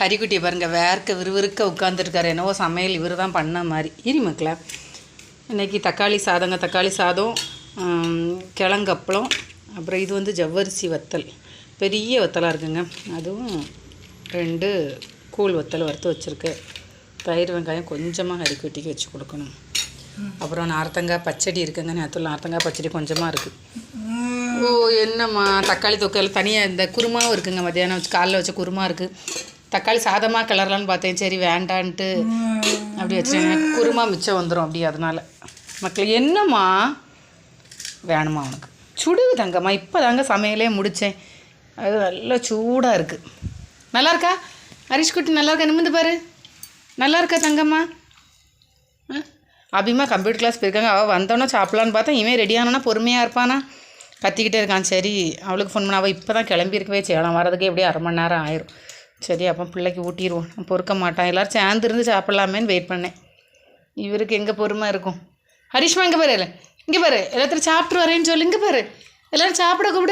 ஹரிக்குட்டியை பாருங்கள் வேர்க்க விறுவிறுக்க உட்காந்துருக்காரு. என்னவோ சமையல் இவர் தான் பண்ண மாதிரி. இரி மக்களே, இன்றைக்கி தக்காளி சாதம், கிழங்கப்பளம், அப்புறம் இது வந்து ஜவ்வரிசி வத்தல், பெரிய வத்தலாக இருக்குங்க. அதுவும் 2 கூழ் வத்தல் வறுத்து வச்சுருக்கு. தயிர் வெங்காயம் கொஞ்சமாக ஹரிக்குட்டிக்கு வச்சு கொடுக்கணும். அப்புறம் நார்த்தங்காய் பச்சடி இருக்குங்க. நேரத்தில் நார்த்தங்காய் பச்சடி கொஞ்சமாக இருக்குது. ஓ என்னம்மா, தக்காளி தொக்கையில் தனியாக இந்த குருமாவும் இருக்குங்க. மத்தியானம் வச்சு காலைல வச்ச குருமா இருக்குது. தக்காளி சாதமாக கிளறலான்னு பார்த்தேன், சரி வேண்டான்ட்டு அப்படி வச்சுருங்க. குருமா மிச்சம் வந்துடும் அப்படி. அதனால் மக்கள் என்னம்மா வேணுமா உனக்கு? சுடுது தங்கம்மா. இப்போ தாங்க சமையலே முடித்தேன். அது நல்லா சூடாக இருக்குது. நல்லா இருக்கா ஹரிஷ்குட்டி? நல்லா இருக்கா? நிமிந்து பாரு. நல்லா இருக்கா தங்கம்மா? அபிமா கம்ப்யூட்டர் கிளாஸ் போயிருக்காங்க. அவள் வந்தோன்னே சாப்பிட்லான்னு பார்த்தா இவன் ரெடி ஆனோன்னா பொறுமையாக இருப்பானா, கத்திக்கிட்டே இருக்கான். சரி அவளுக்கு ஃபோன் பண்ண, அவள் இப்போ தான் கிளம்பியிருக்கவே செய்யலாம். வரதுக்கு எப்படியும் 1/2 மணி நேரம் ஆயிரும். சரி அப்போ பிள்ளைக்கு ஊட்டிடுவோம். நான் பொறுக்க மாட்டான். எல்லோரும் சேர்ந்துருந்து சாப்பிட்லாமேன்னு வெயிட் பண்ணேன். இவருக்கு எங்கே பொறுமை இருக்கும். ஹரிஷ்மா இங்கே பாரு, இங்கே பாரு, எல்லாத்தையும் சாப்பிட்டு வரேன்னு சொல்லு. இங்கே பாரு, எல்லோரும் சாப்பிட கூப்பிடு.